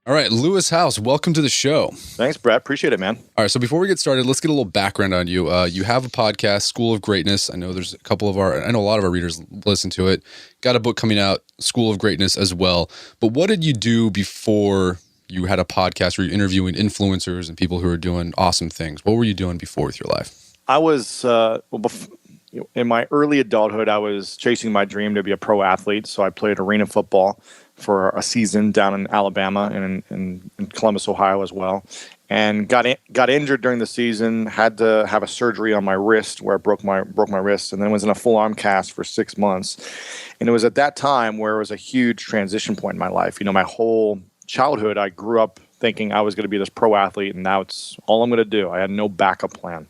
All right, Lewis House, welcome to the show. Thanks, Brett. Appreciate it, man. All right, so before we get started, let's get a little background on you. You have a podcast, School of Greatness. I know there's a lot of our readers listen to it. Got a book coming out, School of Greatness as well. But what did you do before you had a podcast where you're interviewing influencers and people who are doing awesome things? What were you doing before with your life? I was, in my early adulthood, I was chasing my dream to be a pro athlete. So I played arena football for a season down in Alabama and in Columbus, Ohio as well. And got injured during the season, had to have a surgery on my wrist where I broke my wrist, and then was in a full arm cast for 6 months. And it was at that time where it was a huge transition point in my life. My whole childhood, I grew up thinking I was going to be this pro athlete, and now it's all I'm going to do. I had no backup plan.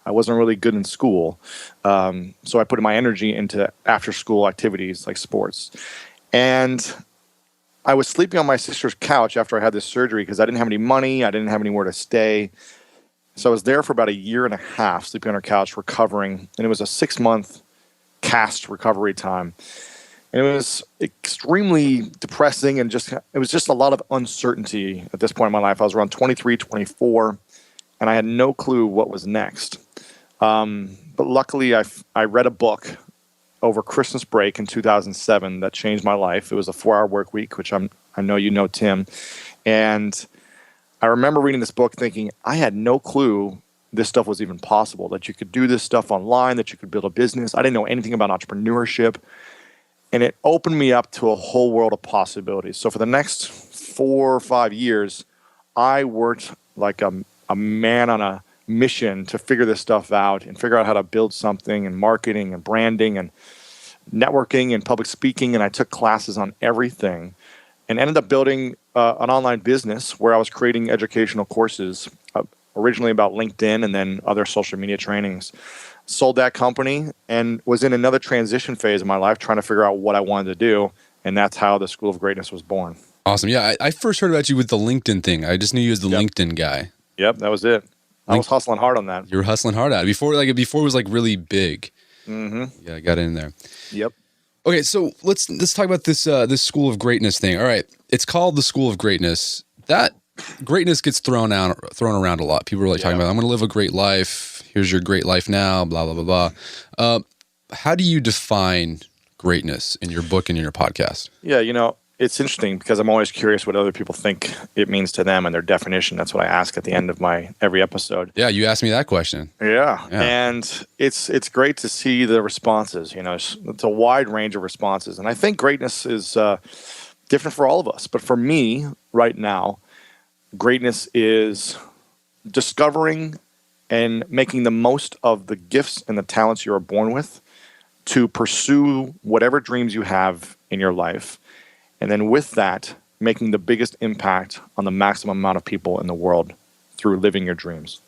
I wasn't really good in school. So I put my energy into after school activities like sports. And I was sleeping on my sister's couch after I had this surgery because I didn't have any money. I didn't have anywhere to stay. So I was there for about 1.5 years, sleeping on her couch, recovering. And it was a 6-month cast recovery time. And it was extremely depressing and it was just a lot of uncertainty at this point in my life. I was around 23, 24, and I had no clue what was next. But luckily, I read a book over Christmas break in 2007 that changed my life. It was a 4-hour work week, which I know you know, Tim. And I remember reading this book thinking, I had no clue this stuff was even possible, that you could do this stuff online, that you could build a business. I didn't know anything about entrepreneurship. And it opened me up to a whole world of possibilities. So for the next 4 or 5 years, I worked like a man on a mission to figure this stuff out and figure out how to build something, and marketing and branding and networking and public speaking. And I took classes on everything and ended up building an online business where I was creating educational courses, originally about LinkedIn and then other social media trainings. Sold that company and was in another transition phase of my life trying to figure out what I wanted to do. And that's how the School of Greatness was born. Awesome. Yeah, I first heard about you with the LinkedIn thing. I just knew you as the LinkedIn guy. Yep, that was it. I was hustling hard on that. You were hustling hard at it. Before it was like really big. Mm-hmm. Yeah, I got in there. Yep. Okay, so let's talk about this School of Greatness thing. All right, it's called the School of Greatness. That greatness gets thrown around a lot. People are like talking about, I'm going to live a great life. Here's your great life now. Blah blah blah blah. How do you define greatness in your book and in your podcast? Yeah, it's interesting because I'm always curious what other people think it means to them and their definition. That's what I ask at the end of my every episode. Yeah, you asked me that question. Yeah. And it's great to see the responses. It's a wide range of responses. And I think greatness is different for all of us. But for me, right now, greatness is discovering and making the most of the gifts and the talents you are born with to pursue whatever dreams you have in your life. And then with that, making the biggest impact on the maximum amount of people in the world through living your dreams.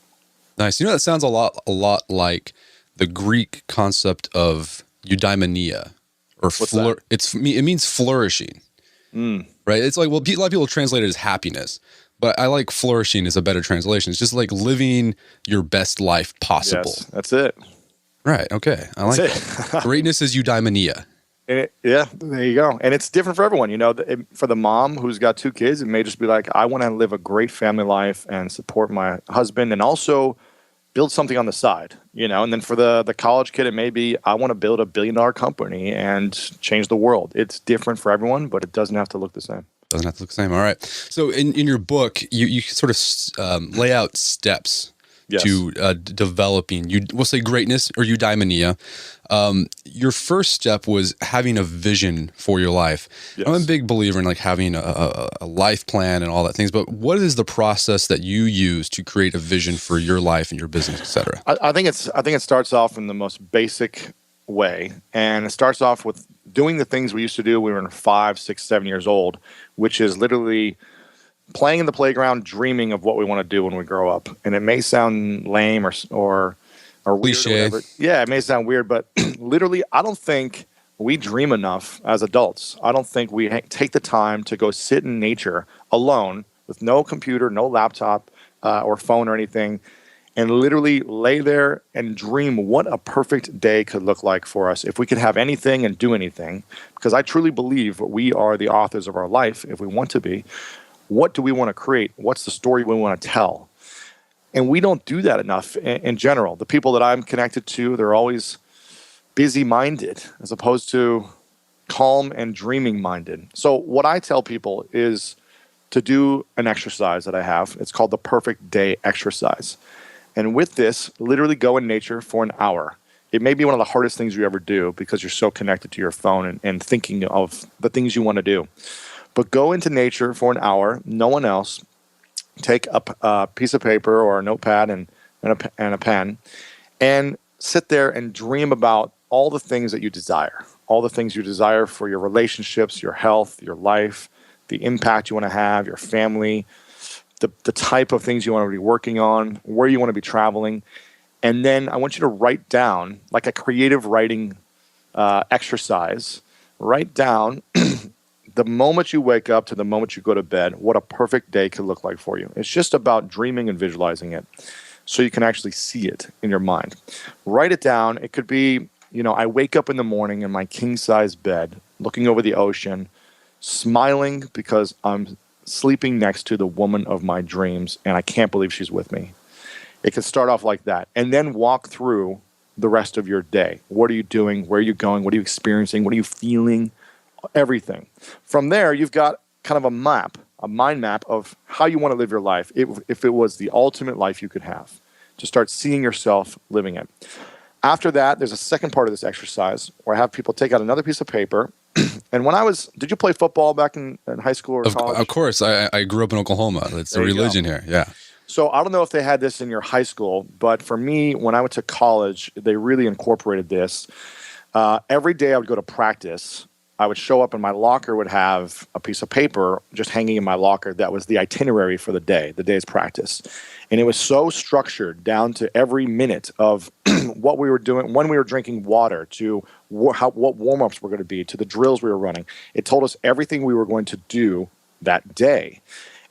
Nice. That sounds a lot like the Greek concept of eudaimonia, or it means flourishing. Right? It's like, well, a lot of people translate it as happiness, but I like flourishing is a better translation. It's just like living your best life possible. Yes, that's it. Right. Okay. I like that. Greatness is eudaimonia. And there you go. And it's different for everyone. For the mom who's got 2 kids, it may just be like, I want to live a great family life and support my husband and also build something on the side, And then for the college kid, it may be, I want to build $1 billion company and change the world. It's different for everyone, but it doesn't have to look the same. Doesn't have to look the same. All right. So in your book, you sort of lay out steps to developing, we'll say greatness or eudaimonia. Your first step was having a vision for your life. Yes. I'm a big believer in like having a life plan and all that things, but what is the process that you use to create a vision for your life and your business, et cetera? I think it starts off in the most basic way, and it starts off with doing the things we used to do when we were 5, 6, 7 years old, which is literally playing in the playground, dreaming of what we want to do when we grow up. And it may sound lame or weird or whatever. Yeah, it may sound weird, but literally, I don't think we dream enough as adults. I don't think we take the time to go sit in nature alone with no computer, no laptop or phone or anything, and literally lay there and dream what a perfect day could look like for us if we could have anything and do anything. Because I truly believe we are the authors of our life if we want to be. What do we want to create? What's the story we want to tell? And we don't do that enough in general. The people that I'm connected to, they're always busy-minded as opposed to calm and dreaming-minded. So what I tell people is to do an exercise that I have. It's called the perfect day exercise. And with this, literally go in nature for an hour. It may be one of the hardest things you ever do because you're so connected to your phone and thinking of the things you want to do. But go into nature for an hour, no one else. Take a piece of paper or a notepad and a pen, and sit there and dream about all the things that you desire, all the things you desire for your relationships, your health, your life, the impact you want to have, your family, the type of things you want to be working on, where you want to be traveling. And then I want you to write down, like a creative writing exercise, write down the moment you wake up to the moment you go to bed, what a perfect day could look like for you. It's just about dreaming and visualizing it so you can actually see it in your mind. Write it down. It could be, I wake up in the morning in my king-size bed, looking over the ocean, smiling because I'm sleeping next to the woman of my dreams, and I can't believe she's with me. It could start off like that, and then walk through the rest of your day. What are you doing? Where are you going? What are you experiencing? What are you feeling? Everything. From there, you've got kind of a map, a mind map of how you want to live your life if it was the ultimate life you could have, to start seeing yourself living it. After that, there's a second part of this exercise where I have people take out another piece of paper. And did you play football back in high school or college? Of course. I grew up in Oklahoma. It's a religion here. Yeah. So I don't know if they had this in your high school, but for me, when I went to college, they really incorporated this. Every day I would go to practice. I would show up and my locker would have a piece of paper just hanging in my locker that was the itinerary for the day's practice. And it was so structured down to every minute of what we were doing, when we were drinking water, to what warm-ups were going to be, to the drills we were running. It told us everything we were going to do that day.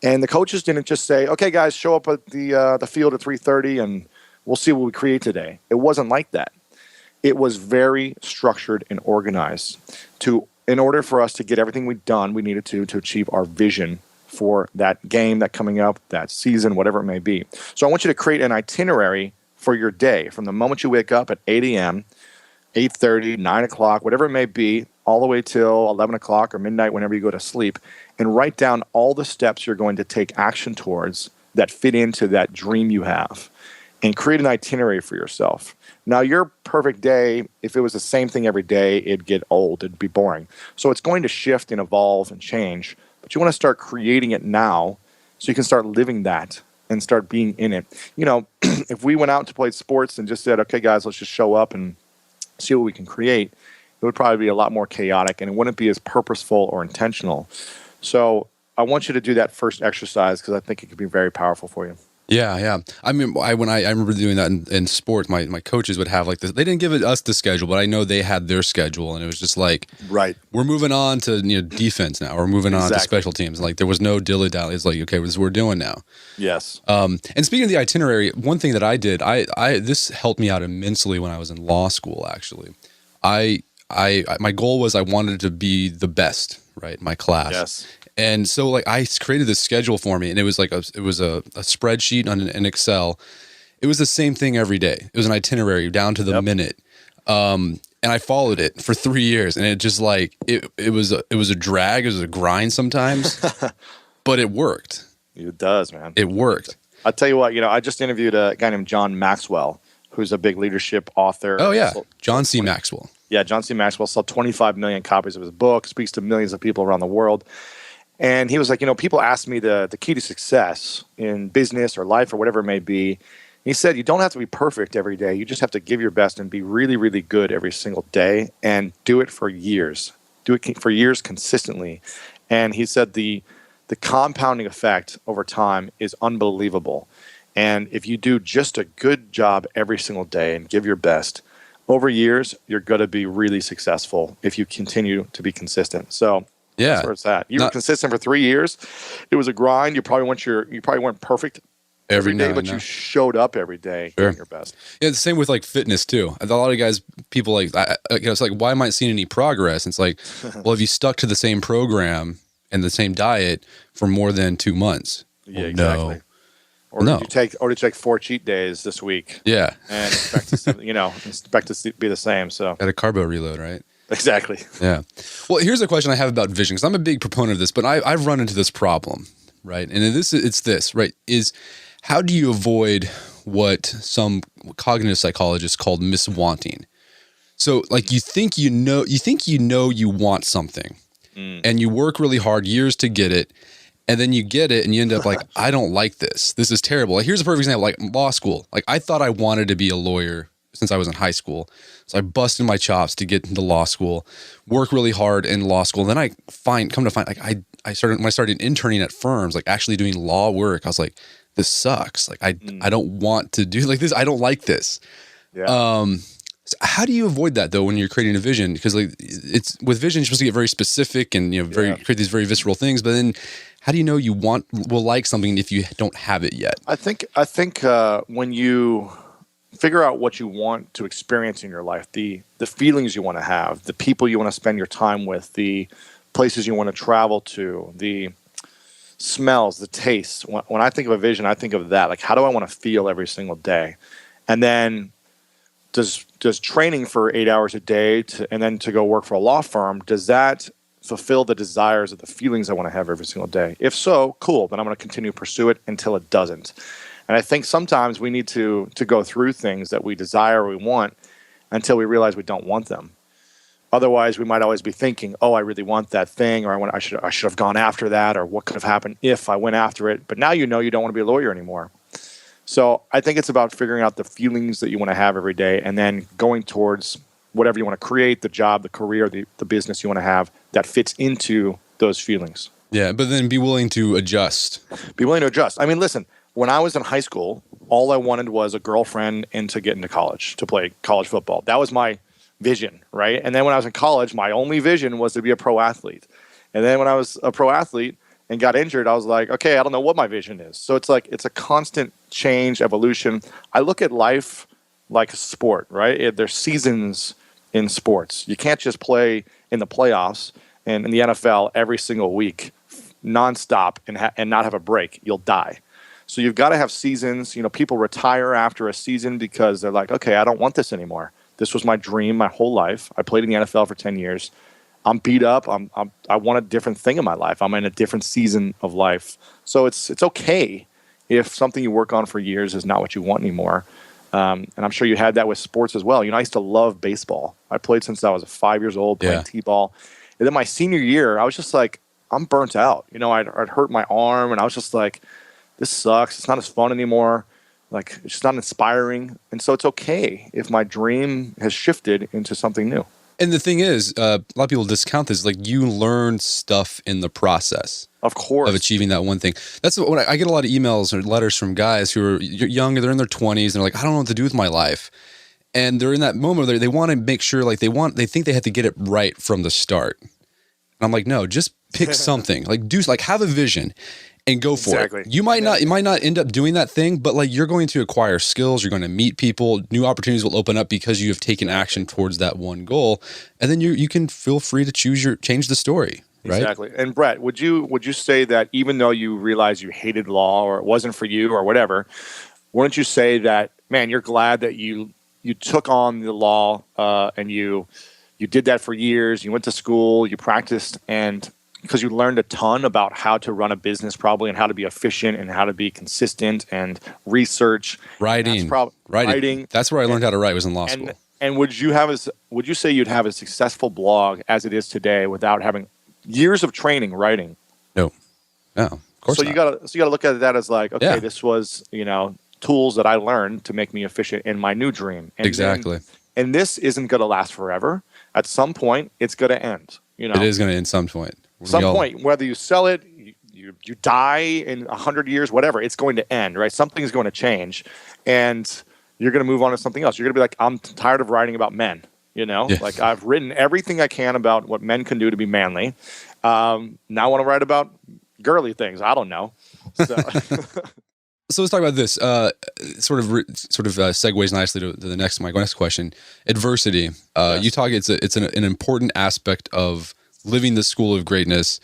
And the coaches didn't just say, okay, guys, show up at the field at 3:30 and we'll see what we create today. It wasn't like that. It was very structured and organized. In order for us to get everything we'd done, we needed to achieve our vision for that game, that coming up, that season, whatever it may be. So I want you to create an itinerary for your day from the moment you wake up at 8 a.m., 8:30, 9 o'clock, whatever it may be, all the way till 11 o'clock or midnight whenever you go to sleep, and write down all the steps you're going to take action towards that fit into that dream you have, and create an itinerary for yourself. Now, your perfect day, if it was the same thing every day, it'd get old. It'd be boring. So it's going to shift and evolve and change. But you want to start creating it now so you can start living that and start being in it. If we went out to play sports and just said, okay, guys, let's just show up and see what we can create, it would probably be a lot more chaotic and it wouldn't be as purposeful or intentional. So I want you to do that first exercise because I think it could be very powerful for you. Yeah. I mean, I remember doing that in sports. My coaches would have like this. They didn't give us the schedule, but I know they had their schedule, and it was just like, right, we're moving on to defense now. We're moving on to special teams. Like there was no dilly dally. It's like, okay, this is what we're doing now. Yes. And speaking of the itinerary, one thing that I did, this helped me out immensely when I was in law school. Actually, my goal was I wanted to be the best, right, in my class. Yes. And so like I created this schedule for me, and it was like a spreadsheet on an Excel. It was the same thing every day. It was an itinerary down to the minute. And I followed it for 3 years, and it just like it was a drag, it was a grind sometimes, but it worked. It does, man. It worked. I'll tell you what, I just interviewed a guy named John Maxwell, who's a big leadership author. Oh yeah, John C. Maxwell. Yeah, John C. Maxwell sold 25 million copies of his book, speaks to millions of people around the world. And he was like, people ask me the key to success in business or life or whatever it may be. He said, you don't have to be perfect every day. You just have to give your best and be really, really good every single day and do it for years. Do it for years consistently. And he said the compounding effect over time is unbelievable. And if you do just a good job every single day and give your best, over years, you're going to be really successful if you continue to be consistent. So yeah, that's where it's at. You were consistent for 3 years. It was a grind. You probably weren't perfect every day, but you showed up every day doing your best. Yeah, the same with like fitness too. A lot of guys, people like, it's like, why am I not seeing any progress? And it's like, well, if you stuck to the same program and the same diet for more than 2 months. Yeah, exactly. Or did you take 4 cheat days this week? Yeah. And expect to be the same. So got a carbo reload, right? Exactly. Yeah. Well, here's a question I have about vision, because I'm a big proponent of this, but I've run into this problem, right? And it's this, right? Is how do you avoid what some cognitive psychologists called miswanting? So, like, you think you know you want something, and you work really hard years to get it, and then you get it, and you end up like, I don't like this. This is terrible. Like, here's a perfect example, like law school. Like, I thought I wanted to be a lawyer since I was in high school. So I busted my chops to get into law school, work really hard in law school. And then come to find, like, when I started interning at firms, like actually doing law work, I was like, this sucks. Like, I don't want to do like this. I don't like this. Yeah. So how do you avoid that though when you're creating a vision? Because like it's with vision, you're supposed to get very specific and create these very visceral things. But then, how do you know you will like something if you don't have it yet? I think when you figure out what you want to experience in your life, the feelings you want to have, the people you want to spend your time with, the places you want to travel to, the smells, the tastes. When I think of a vision, I think of that. Like, how do I want to feel every single day? And then does training for 8 hours a day and then to go work for a law firm, does that fulfill the desires of the feelings I want to have every single day? If so, cool. Then I'm going to continue to pursue it until it doesn't. And I think sometimes we need to go through things that we desire or we want until we realize we don't want them. Otherwise, we might always be thinking, oh, I really want that thing, or I should have gone after that, or what could have happened if I went after it. But now you know you don't want to be a lawyer anymore. So I think it's about figuring out the feelings that you want to have every day and then going towards whatever you want to create, the job, the career, the business you want to have that fits into those feelings. Yeah, but then be willing to adjust. Be willing to adjust. I mean, listen, when I was in high school, all I wanted was a girlfriend and to get into college, to play college football. That was my vision, right? And then when I was in college, my only vision was to be a pro athlete. And then when I was a pro athlete and got injured, I was like, okay, I don't know what my vision is. So it's like, it's a constant change, evolution. I look at life like a sport, right? There's seasons in sports. You can't just play in the playoffs and in the NFL every single week, nonstop, and not have a break. You'll die. So you've got to have seasons. You know, people retire after a season because they're like, okay, I don't want this anymore. This was my dream my whole life. I played in the NFL for 10 years. I'm beat up. I want a different thing in my life. I'm in a different season of life. So it's okay if something you work on for years is not what you want anymore. And I'm sure you had that with sports as well. You know, I used to love baseball. I played since I was 5 years old, playing t-ball. And then my senior year, I was just like, I'm burnt out. You know, I'd hurt my arm, and I was just like, this sucks. It's not as fun anymore. Like, it's just not inspiring. And so it's okay if my dream has shifted into something new. And the thing is, a lot of people discount this. Like, you learn stuff in the process, of course, of achieving that one thing. That's when I get a lot of emails or letters from guys who are young, they're in their 20s, and they're like, I don't know what to do with my life. And they're in that moment where they want to make sure, like, they think they have to get it right from the start. And I'm like, no, just pick something. Like, have a vision and go for it. You might not end up doing that thing, but like, you're going to acquire skills, you're going to meet people, new opportunities will open up because you have taken action towards that one goal. And then you can feel free to change the story. Right? Exactly. And Brett, would you say that even though you realized you hated law or it wasn't for you or whatever, wouldn't you say that, man, you're glad that you took on the law and you did that for years, you went to school, you practiced, and because you learned a ton about how to run a business probably and how to be efficient and how to be consistent and research. Writing. That's where I learned how to write, was in law school. And would you say you'd have a successful blog as it is today without having years of training writing? No, of course not. You gotta look at that as like, okay, this was, tools that I learned to make me efficient in my new dream. And exactly. And this isn't going to last forever. At some point, it's going to end. It is going to end some point. Point, whether you sell it, you die in 100 years, whatever, it's going to end, right? Something's going to change, and you're going to move on to something else. You're going to be like, I'm tired of writing about men, Like, I've written everything I can about what men can do to be manly. Now I want to write about girly things. I don't know. So, so let's talk about this. Sort of segues nicely to my next question. Adversity. Yes. You talk. It's an important aspect of living the school of greatness.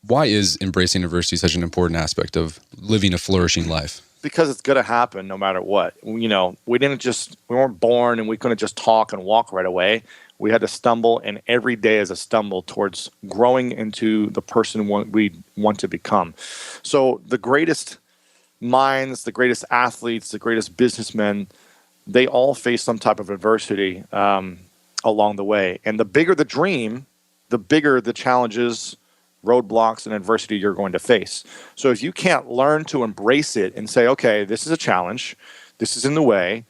Why is embracing adversity such an important aspect of living a flourishing life? Because it's going to happen no matter what. We weren't born and we couldn't just talk and walk right away. We had to stumble, and every day is a stumble towards growing into the person we want to become. So the greatest minds, the greatest athletes, the greatest businessmen, they all face some type of adversity along the way. And the bigger the dream, the bigger the challenges, roadblocks, and adversity you're going to face. So if you can't learn to embrace it and say, okay, this is a challenge, this is in the way,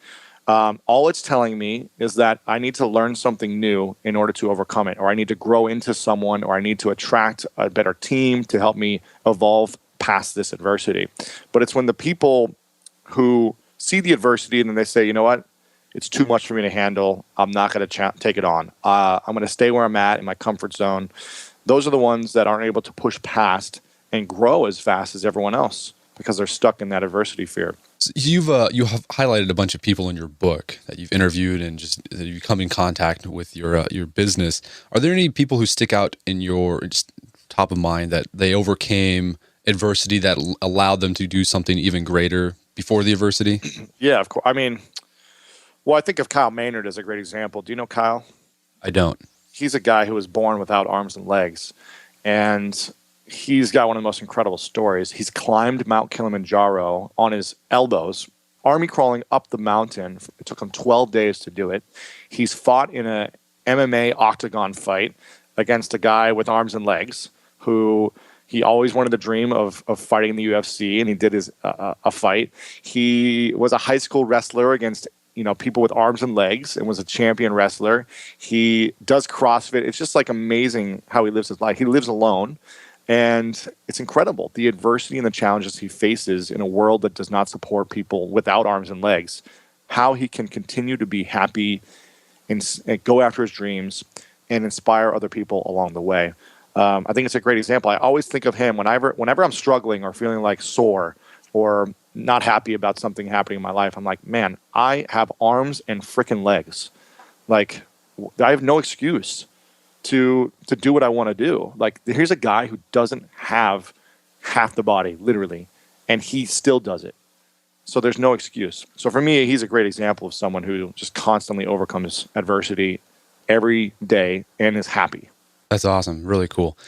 all it's telling me is that I need to learn something new in order to overcome it, or I need to grow into someone, or I need to attract a better team to help me evolve past this adversity. But it's when the people who see the adversity and then they say, you know what, it's too much for me to handle, I'm not going to take it on. I'm going to stay where I'm at in my comfort zone. Those are the ones that aren't able to push past and grow as fast as everyone else because they're stuck in that adversity fear. So you have highlighted a bunch of people in your book that you've interviewed and just that you come in contact with your business. Are there any people who stick out in your just top of mind that they overcame adversity that allowed them to do something even greater before the adversity? Yeah, of course. I mean, well, I think of Kyle Maynard as a great example. Do you know Kyle? I don't. He's a guy who was born without arms and legs, and he's got one of the most incredible stories. He's climbed Mount Kilimanjaro on his elbows, army crawling up the mountain. It took him 12 days to do it. He's fought in a MMA octagon fight against a guy with arms and legs who he always wanted the dream of fighting in the UFC, and he did a fight. He was a high school wrestler against people with arms and legs and was a champion wrestler. He does CrossFit. It's just like amazing how he lives his life. He lives alone, and it's incredible. The adversity and the challenges he faces in a world that does not support people without arms and legs, how he can continue to be happy and go after his dreams and inspire other people along the way. I think it's a great example. I always think of him whenever I'm struggling or feeling like sore or not happy about something happening in my life. I'm like, man, I have arms and freaking legs. Like, I have no excuse to do what I want to do. Like, here's a guy who doesn't have half the body, literally, and he still does it. So there's no excuse. So for me, he's a great example of someone who just constantly overcomes adversity every day and is happy. That's awesome. Really cool.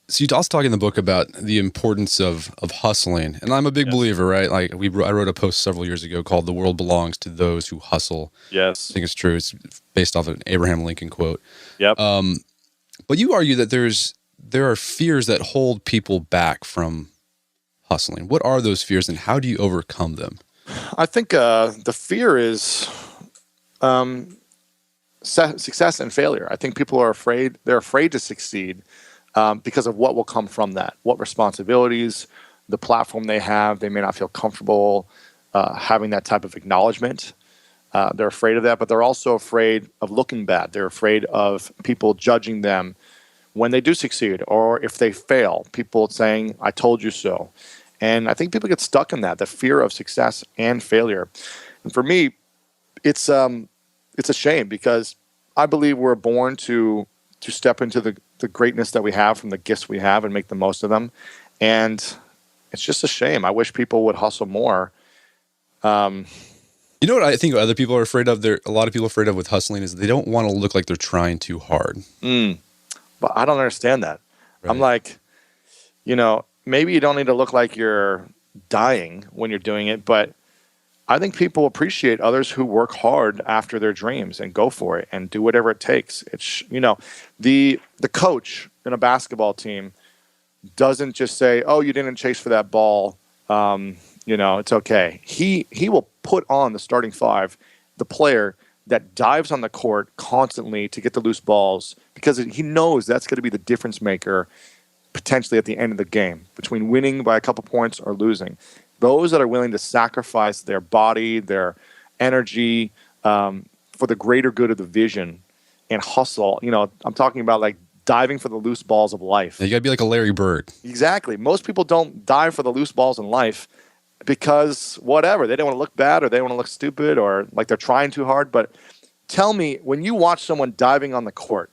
So you also talk in the book about the importance of hustling. And I'm a big believer, right? Like I wrote a post several years ago called "The World Belongs to Those Who Hustle." Yes. I think it's true. It's based off of an Abraham Lincoln quote. Yep. But you argue that there are fears that hold people back from hustling. What are those fears and how do you overcome them? I think the fear is success and failure. I think people are afraid. They're afraid to succeed because of what will come from that, what responsibilities, the platform they have. They may not feel comfortable having that type of acknowledgement. They're afraid of that, but they're also afraid of looking bad. They're afraid of people judging them when they do succeed, or if they fail, people saying, "I told you so." And I think people get stuck in that, the fear of success and failure. And for me, it's a shame because I believe we're born to step into the greatness that we have from the gifts we have and make the most of them. And it's just a shame. I wish people would hustle more. You know what I think other people are afraid of? A lot of people are afraid of with hustling is they don't want to look like they're trying too hard. But I don't understand that. Right. I'm like, maybe you don't need to look like you're dying when you're doing it, but I think people appreciate others who work hard after their dreams and go for it and do whatever it takes. It's, the coach in a basketball team doesn't just say, "Oh, you didn't chase for that ball. It's okay." He will put on the starting five, the player that dives on the court constantly to get the loose balls because he knows that's going to be the difference maker potentially at the end of the game between winning by a couple points or losing. Those that are willing to sacrifice their body, their energy for the greater good of the vision and hustle. I'm talking about like diving for the loose balls of life. You got to be like a Larry Bird. Exactly. Most people don't dive for the loose balls in life because whatever. They don't want to look bad or they don't want to look stupid or like they're trying too hard. But tell me, when you watch someone diving on the court,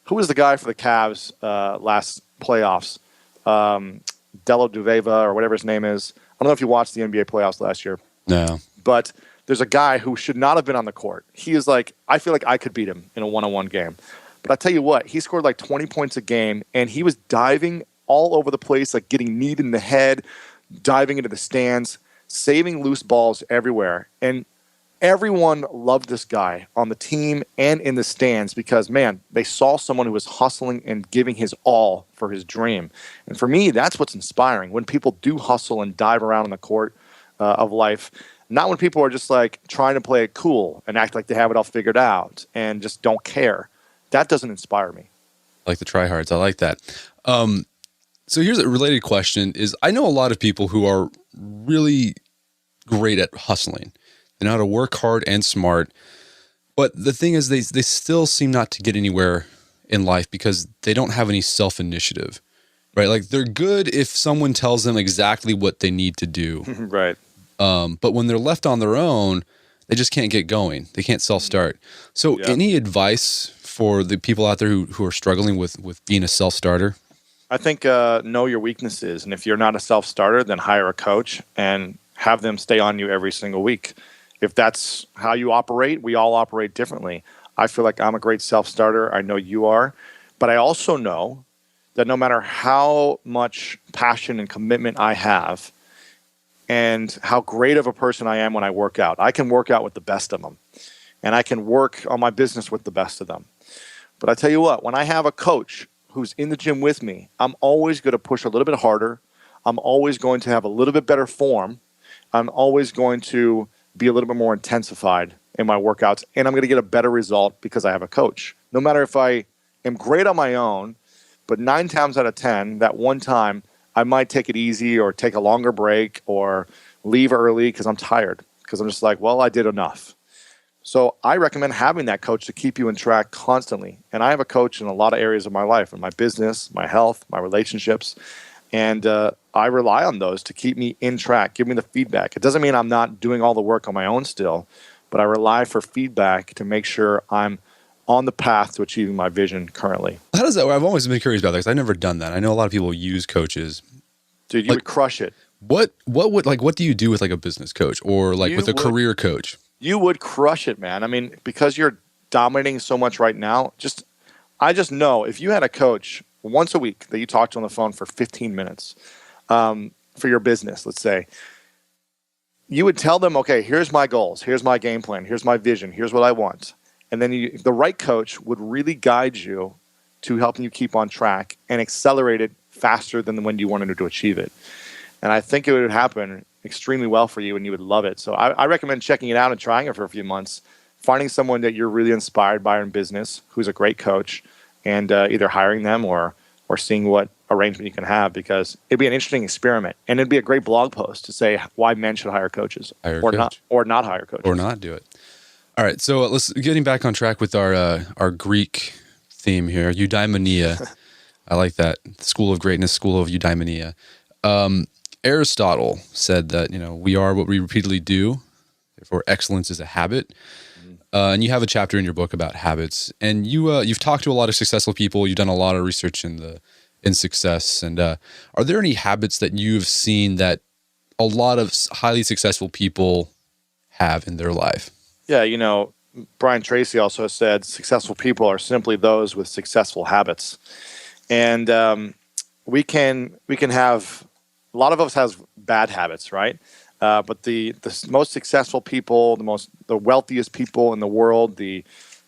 who was the guy for the Cavs last playoffs? Della Duveva or whatever his name is. I don't know if you watched the NBA playoffs last year. No. But there's a guy who should not have been on the court. He is like, I feel like I could beat him in a one-on-one game. But I tell you what, he scored like 20 points a game, and he was diving all over the place, like getting kneed in the head, diving into the stands, saving loose balls everywhere. And everyone loved this guy on the team and in the stands because, man, they saw someone who was hustling and giving his all for his dream. And for me, that's what's inspiring, when people do hustle and dive around on the court of life. Not when people are just like trying to play it cool and act like they have it all figured out and just don't care. That doesn't inspire me. Like the tryhards. I like that. So here's a related question is, I know a lot of people who are really great at hustling. They know how to work hard and smart. But the thing is, they still seem not to get anywhere in life because they don't have any self-initiative, right? Like they're good if someone tells them exactly what they need to do. Right. But when they're left on their own, they just can't get going. They can't self-start. So any advice for the people out there who are struggling with being a self-starter? I think know your weaknesses. And if you're not a self-starter, then hire a coach and have them stay on you every single week. If that's how you operate, we all operate differently. I feel like I'm a great self-starter. I know you are. But I also know that no matter how much passion and commitment I have, and how great of a person I am when I work out. I can work out with the best of them, and I can work on my business with the best of them. But I tell you what, when I have a coach who's in the gym with me, I'm always going to push a little bit harder. I'm always going to have a little bit better form. I'm always going to be a little bit more intensified in my workouts, and I'm going to get a better result because I have a coach. No matter if I am great on my own, but 9 times out of 10, that one time, I might take it easy or take a longer break or leave early because I'm tired, because I'm just like, well, I did enough. So I recommend having that coach to keep you in track constantly. And I have a coach in a lot of areas of my life, in my business, my health, my relationships. And I rely on those to keep me in track, give me the feedback. It doesn't mean I'm not doing all the work on my own still, but I rely for feedback to make sure I'm on the path to achieving my vision currently. How does that work? I've always been curious about that because I've never done that. I know a lot of people use coaches. Dude, you would crush it. What do you do with like a business coach or like with a career coach? You would crush it, man. I mean, because you're dominating so much right now, I just know if you had a coach once a week that you talked to on the phone for 15 minutes for your business, let's say, you would tell them, okay, here's my goals, here's my game plan, here's my vision, here's what I want. And then the right coach would really guide you to helping you keep on track and accelerate it faster than when you wanted to achieve it. And I think it would happen extremely well for you and you would love it. So I recommend checking it out and trying it for a few months, finding someone that you're really inspired by in business who's a great coach, and either hiring them or seeing what arrangement you can have, because it'd be an interesting experiment. And it'd be a great blog post to say why men should hire coaches or not hire coaches. Or not do it. All right, so let's getting back on track with our Greek theme here, eudaimonia. I like that. School of greatness, school of eudaimonia. Aristotle said that, we are what we repeatedly do. Therefore, excellence is a habit. And you have a chapter in your book about habits. And you've talked to a lot of successful people. You've done a lot of research in success. And are there any habits that you've seen that a lot of highly successful people have in their life? Yeah, Brian Tracy also said successful people are simply those with successful habits. And we can have, a lot of us have bad habits, right? But the most successful people, the wealthiest people in the world, the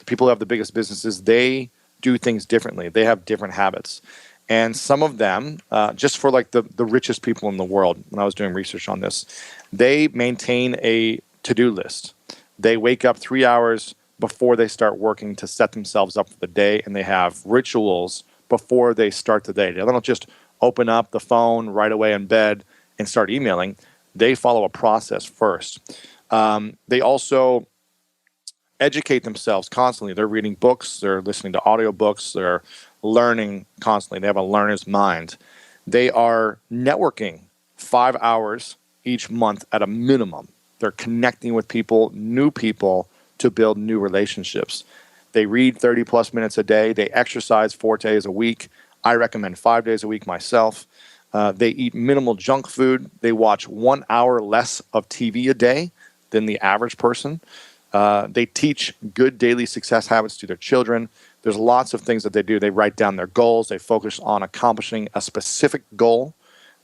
people who have the biggest businesses, they do things differently. They have different habits. And some of them, just for like the richest people in the world, when I was doing research on this, they maintain a to-do list. They wake up 3 hours before they start working to set themselves up for the day, and they have rituals before they start the day. They don't just open up the phone right away in bed and start emailing. They follow a process first. They also educate themselves constantly. They're reading books, they're listening to audiobooks, they're learning constantly. They have a learner's mind. They are networking 5 hours each month at a minimum. They're connecting with people, new people, to build new relationships. They read 30 plus minutes a day. They exercise 4 days a week. I recommend 5 days a week myself. They eat minimal junk food. They watch 1 hour less of TV a day than the average person. They teach good daily success habits to their children. There's lots of things that they do. They write down their goals. They focus on accomplishing a specific goal.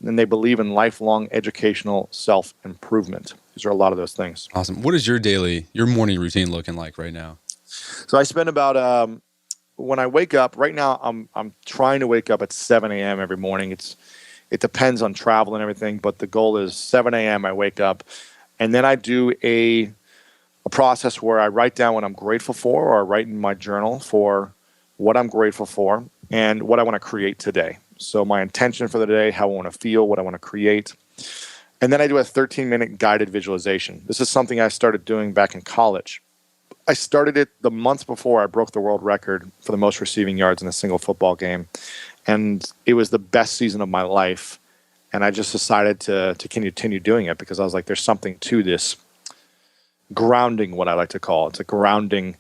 And they believe in lifelong educational self-improvement. These are a lot of those things. Awesome. What is your morning routine looking like right now? So I spend about, when I wake up, right now I'm trying to wake up at 7 a.m. every morning. It depends on travel and everything, but the goal is 7 a.m. I wake up. And then I do a process where I write down what I'm grateful for, or I write in my journal for what I'm grateful for and what I want to create today. So my intention for the day, how I want to feel, what I want to create. And then I do a 13-minute guided visualization. This is something I started doing back in college. I started it the month before I broke the world record for the most receiving yards in a single football game. And it was the best season of my life. And I just decided to continue doing it because I was like, there's something to this grounding, what I like to call. It's a grounding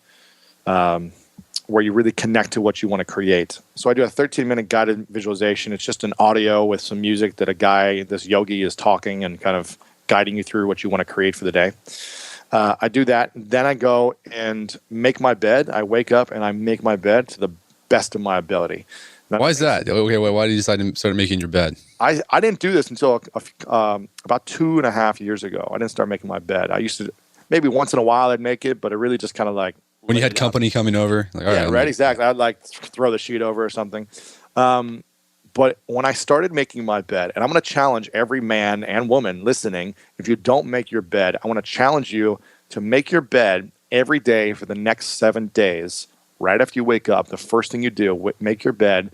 where you really connect to what you want to create. So I do a 13-minute guided visualization. It's just an audio with some music that this yogi is talking and kind of guiding you through what you want to create for the day. I do that. Then I go and make my bed. I wake up and I make my bed to the best of my ability. Why is that? Okay, why did you decide to start making your bed? I didn't do this until about 2.5 years ago. I didn't start making my bed. I used to, maybe once in a while I'd make it, but it really just kind of like... When you had company coming over? Like, all right, exactly. I'd like throw the sheet over or something. But when I started making my bed, and I'm going to challenge every man and woman listening, if you don't make your bed, I want to challenge you to make your bed every day for the next 7 days. Right after you wake up, the first thing you do, make your bed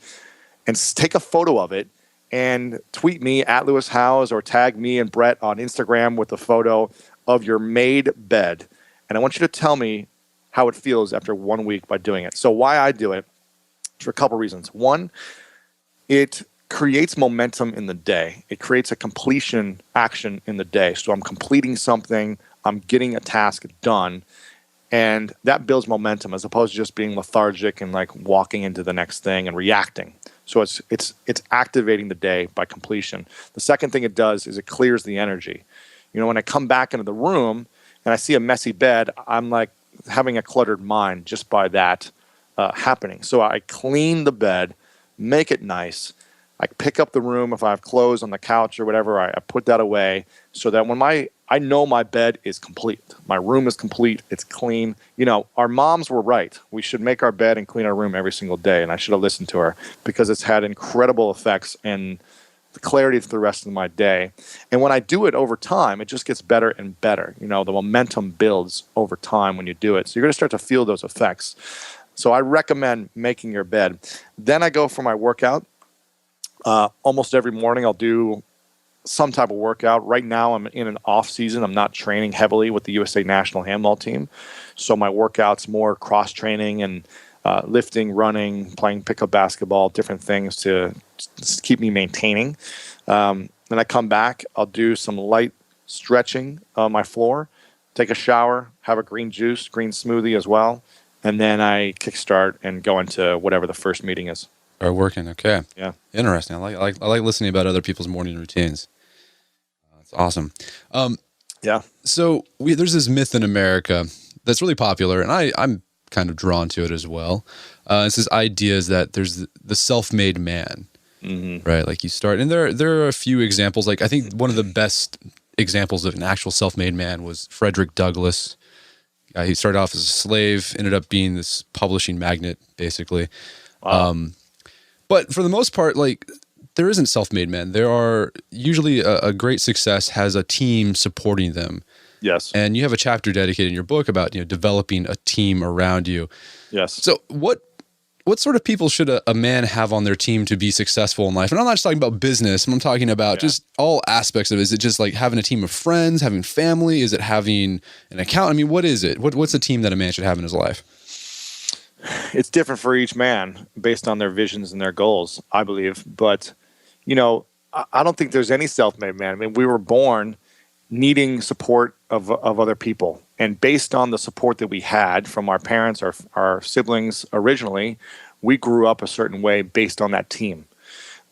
and take a photo of it and tweet me at Lewis Howes or tag me and Brett on Instagram with a photo of your made bed. And I want you to tell me how it feels after 1 week by doing it. So why I do it, for a couple reasons. One, it creates momentum in the day. It creates a completion action in the day. So I'm completing something, I'm getting a task done, and that builds momentum as opposed to just being lethargic and like walking into the next thing and reacting. So it's activating the day by completion. The second thing it does is it clears the energy. You know, when I come back into the room and I see a messy bed, I'm like having a cluttered mind just by that happening. So I clean the bed, make it nice. I pick up the room if I have clothes on the couch or whatever. I put that away so that when I know my bed is complete. My room is complete. It's clean. You know, our moms were right. We should make our bed and clean our room every single day. And I should have listened to her because it's had incredible effects and the clarity for the rest of my day. And when I do it over time, it just gets better and better. You know, the momentum builds over time when you do it. So you're going to start to feel those effects. So I recommend making your bed. Then I go for my workout. Almost every morning I'll do some type of workout. Right now I'm in an off season. I'm not training heavily with the USA national handball team. So my workout's more cross training and lifting, running, playing pickup basketball, different things to keep me maintaining. Then I come back, I'll do some light stretching on my floor, take a shower, have a green smoothie as well. And then I kickstart and go into whatever the first meeting is. Are working. Okay. Yeah. Interesting. I like listening about other people's morning routines. That's awesome. Yeah. So there's this myth in America that's really popular, and I'm kind of drawn to it as well. It's this idea is that there's the self-made man, right? Like you start, and there are a few examples. Like I think one of the best examples of an actual self-made man was Frederick Douglass. He started off as a slave, ended up being this publishing magnate, basically. Wow. But for the most part, like there isn't self-made men. There are usually a great success has a team supporting them. Yes. And you have a chapter dedicated in your book about, you know, developing a team around you. Yes. So what sort of people should a man have on their team to be successful in life? And I'm not just talking about business. I'm talking about just all aspects of it. Is it just like having a team of friends, having family? Is it having an account? I mean, what is it? What's a team that a man should have in his life? It's different for each man based on their visions and their goals, I believe. But, you know, I don't think there's any self-made man. I mean, we were born needing support of other people. And based on the support that we had from our parents, our siblings originally, we grew up a certain way based on that team.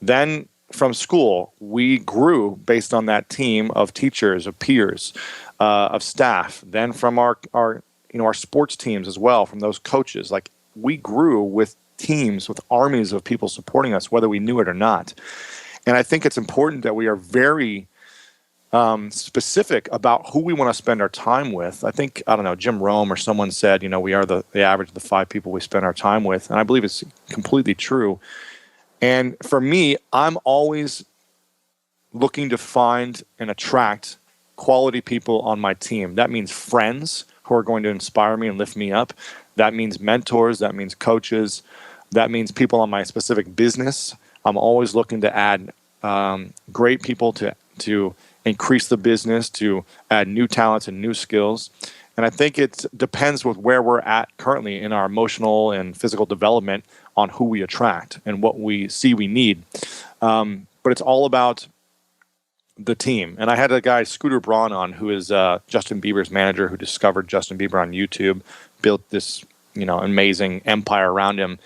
Then from school, we grew based on that team of teachers, of peers, of staff. Then from our sports teams as well, from those coaches. Like, we grew with teams, with armies of people supporting us, whether we knew it or not. And I think it's important that we are very specific about who we want to spend our time with. I think, I don't know, Jim Rome or someone said, we are the average of the 5 people we spend our time with. And I believe it's completely true. And for me, I'm always looking to find and attract quality people on my team. That means friends who are going to inspire me and lift me up. That means mentors. That means coaches. That means people on my specific business. I'm always looking to add great people to increase the business, to add new talents and new skills. And I think it depends with where we're at currently in our emotional and physical development on who we attract and what we see we need. But it's all about the team. And I had a guy, Scooter Braun, on, who is Justin Bieber's manager, who discovered Justin Bieber on YouTube, built this amazing empire around him.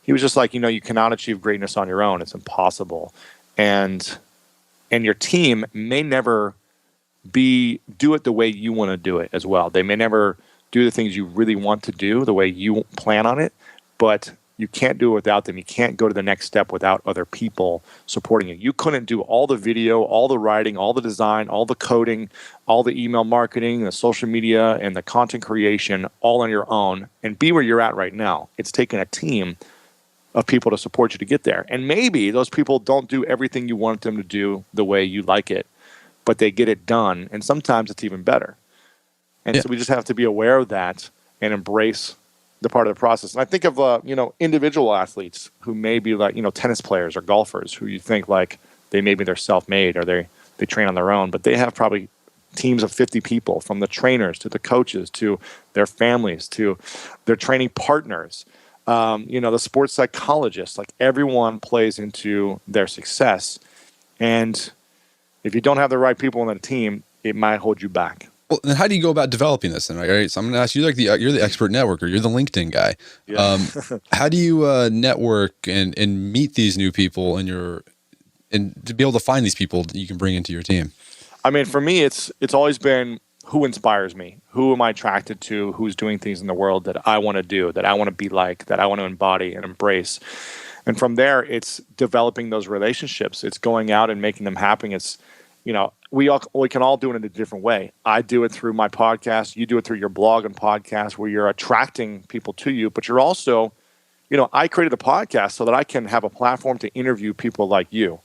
He was just like, you cannot achieve greatness on your own. It's impossible. And your team may never do it the way you want to do it as well. They may never do the things you really want to do the way you plan on it, but you can't do it without them. You can't go to the next step without other people supporting you. You couldn't do all the video, all the writing, all the design, all the coding, all the email marketing, the social media, and the content creation all on your own and be where you're at right now. It's taken a team of people to support you to get there. And maybe those people don't do everything you want them to do the way you like it, but they get it done. And sometimes it's even better. And so we just have to be aware of that and embrace the part of the process. And I think of, individual athletes who may be like, tennis players or golfers who you think like they're self-made or they train on their own, but they have probably teams of 50 people, from the trainers to the coaches to their families to their training partners. The sports psychologists, like, everyone plays into their success. And if you don't have the right people on the team, it might hold you back. Well, then how do you go about developing this then? Right? So I'm going to ask you, you're the expert networker, you're the LinkedIn guy. Yeah. How do you network and meet these new people and to be able to find these people that you can bring into your team? I mean, for me, it's always been who inspires me, who am I attracted to, who's doing things in the world that I want to do, that I want to be like, that I want to embody and embrace. And from there, it's developing those relationships. It's going out and making them happen. It's, we can all do it in a different way. I do it through my podcast. You do it through your blog and podcast, where you're attracting people to you. But you're also, I created the podcast so that I can have a platform to interview people like you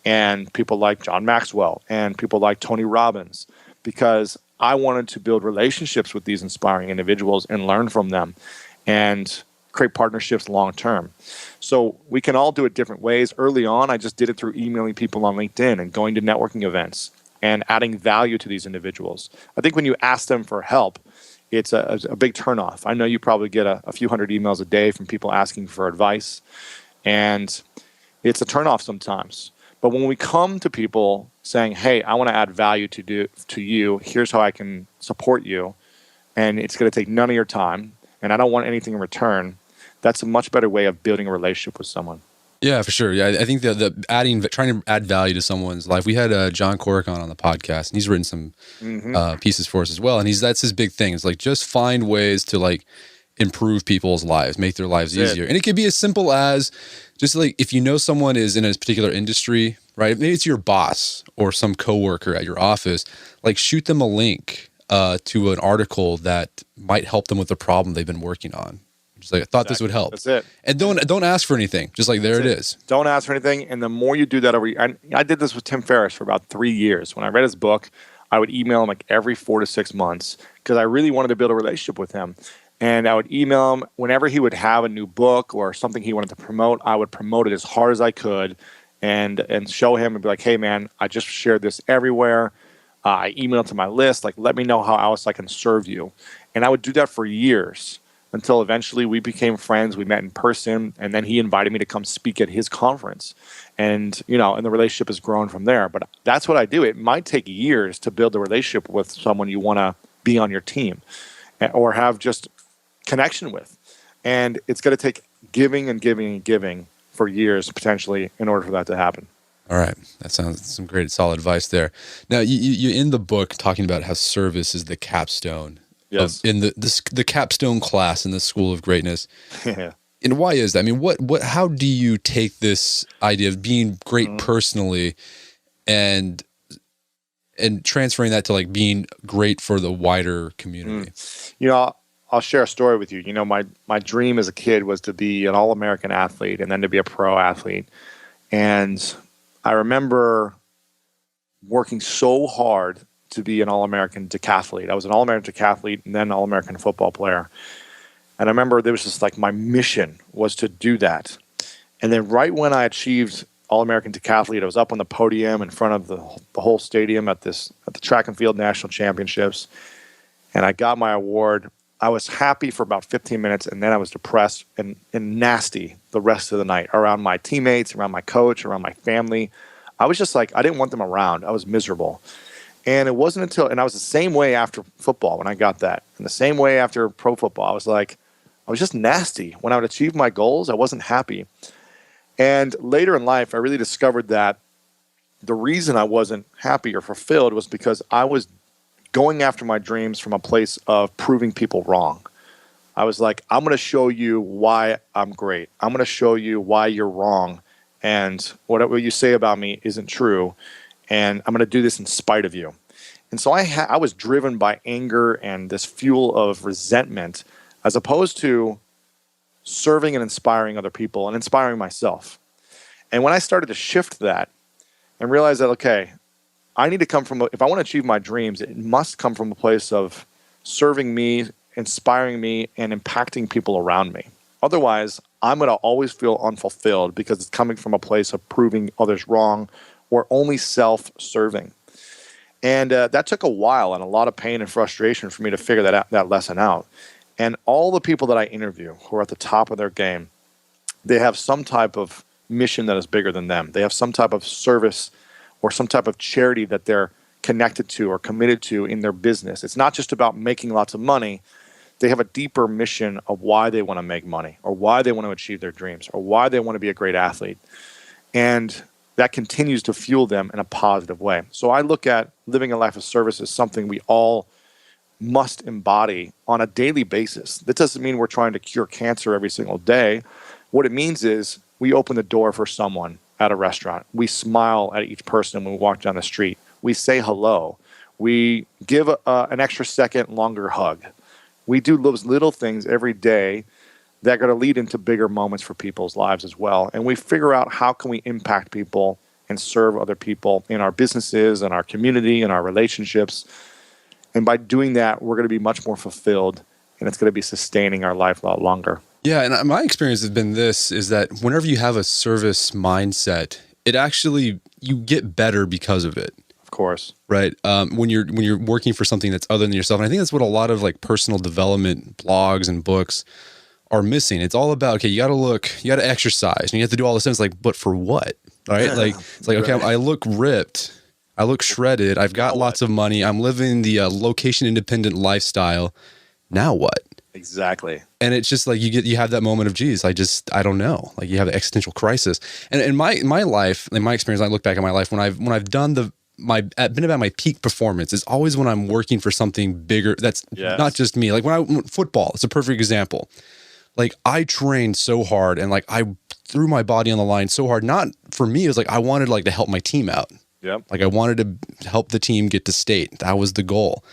and people like John Maxwell and people like Tony Robbins, because I wanted to build relationships with these inspiring individuals and learn from them and create partnerships long term. So we can all do it different ways. Early on, I just did it through emailing people on LinkedIn and going to networking events and adding value to these individuals. I think when you ask them for help, it's a big turnoff. I know you probably get a few hundred emails a day from people asking for advice, and it's a turnoff sometimes. But when we come to people saying, hey, I want to add value to you, here's how I can support you, and it's going to take none of your time, and I don't want anything in return, that's a much better way of building a relationship with someone. Yeah, for sure. Yeah, I think trying to add value to someone's life. We had John Corrick on the podcast, and he's written some pieces for us as well. And that's his big thing. It's like, just find ways to improve people's lives, make their lives easier. And it could be as simple as just if you know someone is in a particular industry, right? Maybe it's your boss or some coworker at your office. Shoot them a link to an article that might help them with the problem they've been working on. Just I thought this would help. That's it. And don't ask for anything. Just there it is. Don't ask for anything. And the more you do that I did this with Tim Ferriss for about 3 years. When I read his book, I would email him every 4 to 6 months because I really wanted to build a relationship with him. And I would email him whenever he would have a new book or something he wanted to promote. I would promote it as hard as I could and show him and be like, hey, man, I just shared this everywhere. I emailed to my list. Let me know how else I can serve you. And I would do that for years until eventually we became friends. We met in person, and then he invited me to come speak at his conference. And, and the relationship has grown from there. But that's what I do. It might take years to build a relationship with someone you want to be on your team or have just connection with. And it's going to take giving and giving and giving for years, potentially, in order for that to happen. All right. That sounds some great, solid advice there. Now, you in the book talking about how service is the capstone. Yes. In the capstone class in the School of Greatness. Yeah. And why is that? I mean, how do you take this idea of being great personally and transferring that to like being great for the wider community? You know, I'll share a story with you. You know, my dream as a kid was to be an All-American athlete and then to be a pro athlete. And I remember working so hard to be an All-American decathlete. I was an All-American decathlete and then an All-American football player. And I remember there was just like my mission was to do that. And then right when I achieved All-American decathlete, I was up on the podium in front of the whole stadium at the track and field national championships. And I got my award. I was happy for about 15 minutes, and then I was depressed and nasty the rest of the night around my teammates, around my coach, around my family. I was just like, I didn't want them around. I was miserable. And it wasn't until, and I was the same way after football when I got that. And the same way after pro football, I was like, I was just nasty. When I would achieve my goals, I wasn't happy. And later in life, I really discovered that the reason I wasn't happy or fulfilled was because I was going after my dreams from a place of proving people wrong. I was like, I'm going to show you why I'm great. I'm going to show you why you're wrong. And whatever you say about me isn't true. And I'm going to do this in spite of you. And so I was driven by anger and this fuel of resentment as opposed to serving and inspiring other people and inspiring myself. And when I started to shift that and realize that, okay, I need to come from, if I want to achieve my dreams, it must come from a place of serving me, inspiring me, and impacting people around me. Otherwise, I'm going to always feel unfulfilled because it's coming from a place of proving others wrong or only self-serving. And that took a while and a lot of pain and frustration for me to figure that lesson out. And all the people that I interview who are at the top of their game, they have some type of mission that is bigger than them. They have some type of service or some type of charity that they're connected to or committed to in their business. It's not just about making lots of money. They have a deeper mission of why they want to make money or why they want to achieve their dreams or why they want to be a great athlete. And that continues to fuel them in a positive way. So I look at living a life of service as something we all must embody on a daily basis. That doesn't mean we're trying to cure cancer every single day. What it means is we open the door for someone at a restaurant. We smile at each person when we walk down the street. We say hello. We give an extra second longer hug. We do those little things every day that are going to lead into bigger moments for people's lives as well. And we figure out how can we impact people and serve other people in our businesses, in our community, in our relationships. And by doing that, we're going to be much more fulfilled, and it's going to be sustaining our life a lot longer. Yeah, and my experience has been this, is that whenever you have a service mindset, it actually, you get better because of it. Of course. Right. When you're working for something that's other than yourself. And I think that's what a lot of like personal development blogs and books are missing. It's all about, okay, you got to exercise and you have to do all this things, like, but for what? Right? Like, it's like, okay, I look ripped. I look shredded. I've got lots of money. I'm living the location independent lifestyle. Now what? Exactly. And it's just like you have that moment of, geez, I don't know. Like you have an existential crisis. And in my life, in my experience, I look back at my life when I've done been about my peak performance is always when I'm working for something bigger. That's not just me. Like football, it's a perfect example. Like I trained so hard and like I threw my body on the line so hard. Not for me, it was like I wanted like to help my team out. Yep. Like I wanted to help the team get to state. That was the goal.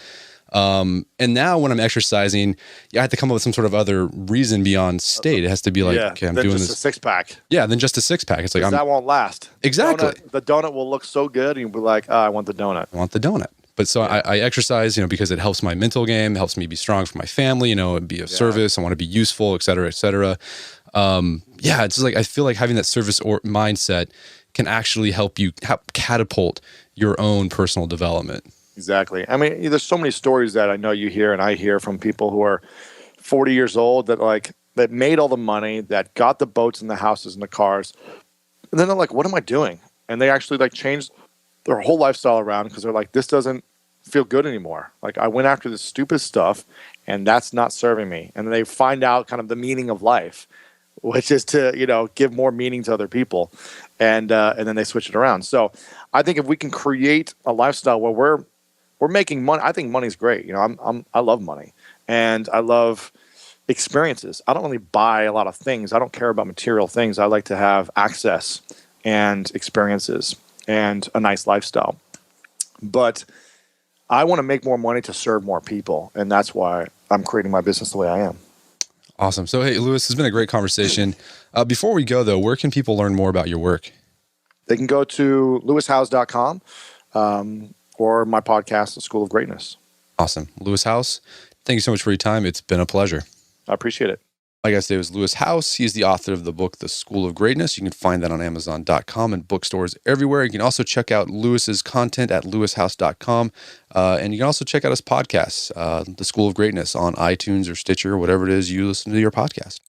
And now when I'm exercising, I have to come up with some sort of other reason beyond state. It has to be like, okay, I'm doing this. A six pack. Yeah, then just a six pack. It's like that won't last. Exactly. The donut will look so good, and you'll be like, I want the donut. I want the donut. But so I exercise, because it helps my mental game, it helps me be strong for my family, and be of service. I want to be useful, et cetera, et cetera. It's just like I feel like having that service or mindset can actually help catapult your own personal development. Exactly. I mean, there's so many stories that I know you hear and I hear from people who are 40 years old that made all the money, that got the boats and the houses and the cars. And then they're like, what am I doing? And they actually changed their whole lifestyle around because they're like, this doesn't feel good anymore. Like, I went after this stupid stuff, and that's not serving me. And they find out kind of the meaning of life, which is to, give more meaning to other people. And then they switch it around. So I think if we can create a lifestyle where we're making money, I think money's great. I love money, and I love experiences. I don't really buy a lot of things. I don't care about material things. I like to have access and experiences and a nice lifestyle. But I want to make more money to serve more people, and that's why I'm creating my business the way I am. Awesome. So, hey, Lewis, it's been a great conversation. Before we go, though, where can people learn more about your work? They can go to lewishowes.com or my podcast, The School of Greatness. Awesome. Lewis Howes, thank you so much for your time. It's been a pleasure. I appreciate it. My guest today was Lewis Howes. He's the author of the book, The School of Greatness. You can find that on Amazon.com and bookstores everywhere. You can also check out Lewis's content at lewishowes.com. And you can also check out his podcast, The School of Greatness, on iTunes or Stitcher, or whatever it is you listen to your podcast.